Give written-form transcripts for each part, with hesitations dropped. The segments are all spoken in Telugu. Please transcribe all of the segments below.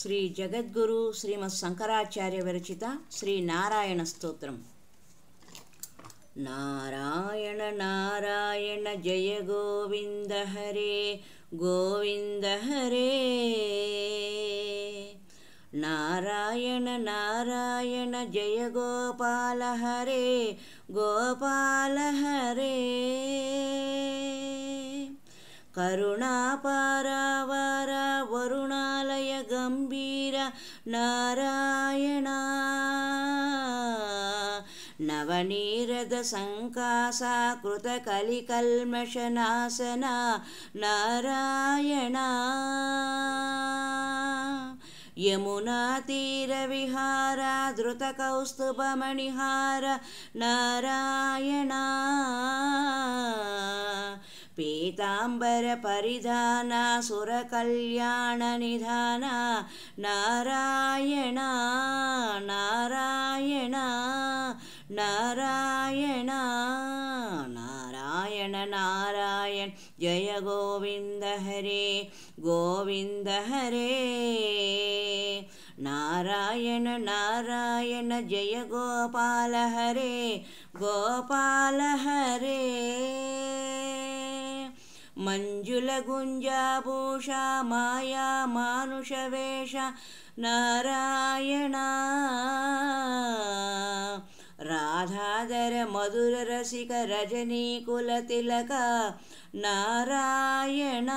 శ్రీ జగద్గురు శ్రీమద్ శంకరాచార్య విరచిత శ్రీ నారాయణ స్తోత్రం. నారాయణ నారాయణ జయ గోవింద హరే గోవింద హరే. నారాయణ నారాయణ జయ గోపాల హరే గోపాల హరే. కరుణాపారావార వరుణాలయ గంభీర నారాయణ. నవనీరద సంకాసాకృత కలికల్మషనాశన నారాయణ. యమునా తీర విహార ధృత కౌస్తుభమణిహార నారాయణ. పీతాంబర పరిధాన సుర కళ్యాణ నిధాన నారాయణ నారాయణ నారాయణ. నారాయణ నారాయణ జయ గోవింద హరే గోవింద హరే. నారాయణ నారాయణ జయ గోపాల హరే గోపాల హరే. మంజుల గుంజాభూష మాయా మానుష వేష నారాయణ. రాధాధర మధుర రసిక రజనీకుల తిలక నారాయణ.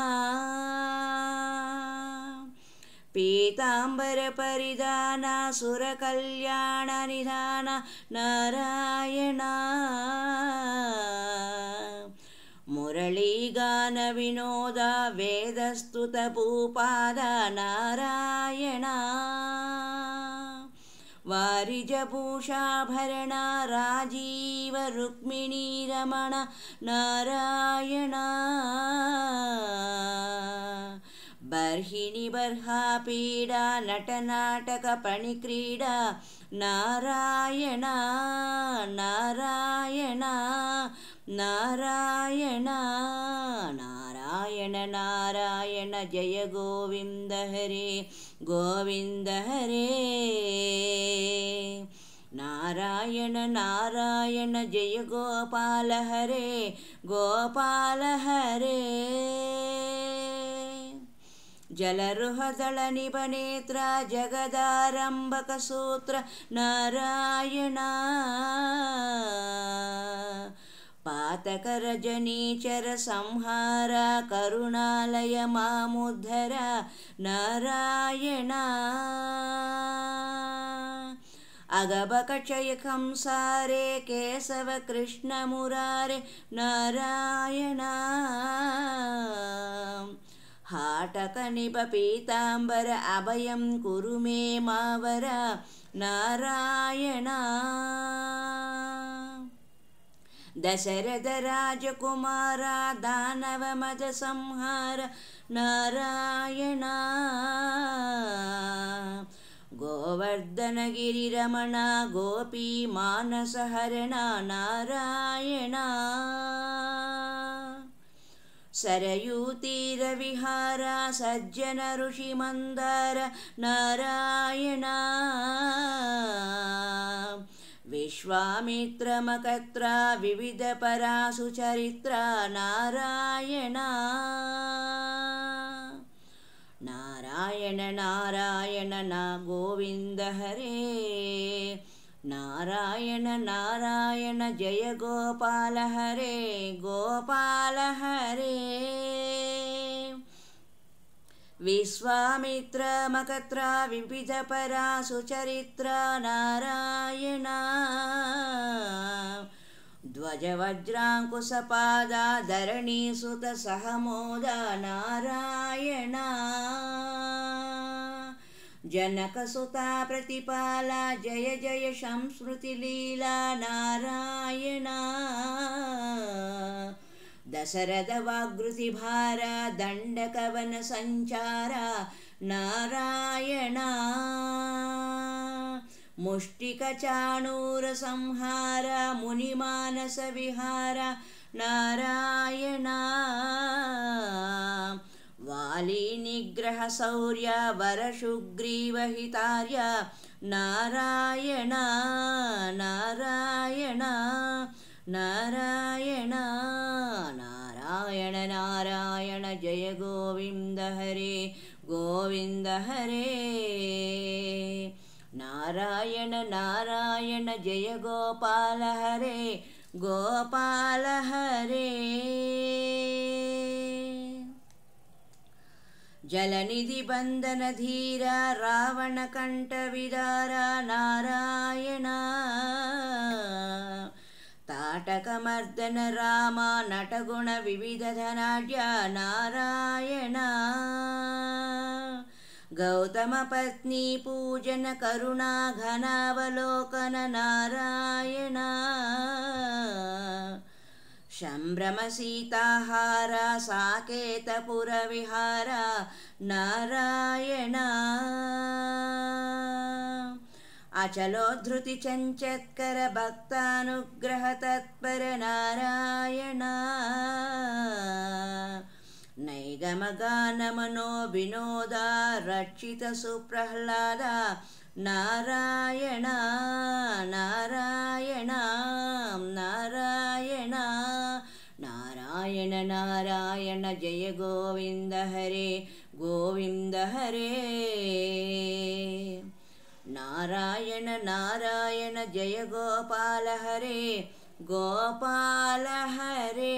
పీతాంబర పరిధాన సుర కళ్యాణ నిధాన నారాయణ. మురళీగాన వినోద వేదస్తుత భూపాద నారాయణ. వారిజభూషాభరణ రాజీవ రుక్మిణీ రమణ నారాయణ. బర్హిణి బర్హాపీడ నటనాటక పణిక్రీడ నారాయణ నారాయణ నారాయణ. నారాయణ నారాయణ జయ గోవింద హరే గోవింద హరే. నారాయణ నారాయణ జయ గోపాల హరే గోపాల హరే. జలరుహదళ నిపనేత్ర జగదారంభక సూత్ర నారాయణ. పాతక రజనీచర సంహార కరుణాలయ మాముద్ధర నారాయణ. అగబకక్షయ కంసారే కేశవ కృష్ణ మురారే నారాయణ. హాటక నిప పీతాంబర అభయం కురు మే మావర నారాయణ. దశరథ రాజకుమార దానవ మద సంహార నారాయణ. గోవర్ధన గిరి రమణ గోపీ మానస హరణ నారాయణ. సరయూ తీర విహార సజ్జన ఋషి మందార నారాయణ. విశ్వామిత్ర మకత్ర వివిధ పరాసు చరిత్ర నారాయణ. నారాయణ నారాయణ నా గోవింద హరే. నారాయణ నారాయణ జయ గోపాల హరే గోపాల హరే. విశ్వామిత్ర మకత్ర వివిధ పరాసు చరిత్ర నారాయణ. ధ్వజ వజ్రాంకుశపాద ధరణీ సుత సహమోద నారాయణ. జనక సుతా ప్రతిపాల జయ జయ సంస్మృతి లీలా నారాయణ. దశరథ వాగృతి భార దండకవన సంచార నారాయణ. ముష్టిక చాణూర సంహార మునిమానస విహార నారాయణ. वाली निग्रह शौर्य वरशुग्रीवहितार्य नारायण नारायण नारायण नारायण नारायण जय गोविंद हरे गोविंद हरे नारायण नारायण जय गोपाल हरे गोपाल हरे जलनिधि बंधन धीरा रावण कंठ विदारा नारायण ताटक मर्दन राम नटगुण विविध धनाढ्य नारायण गौतम पत्नी पूजन करुणा घनावलोकन नारायण शंभ्रम सीताहार साकेतपुर विहार नारायण अचलोद्धृति चंचत्कर भक्तानुग्रह तत्पर नारायण नैगमगानमनो विनोदा रक्षित सुप्रह्लाद नारायण नारायण नारायण नारायण नारायण जय गोविंद हरे गोविंद हरे नारायण नारायण जय गोपाल हरे गोपाल हरे।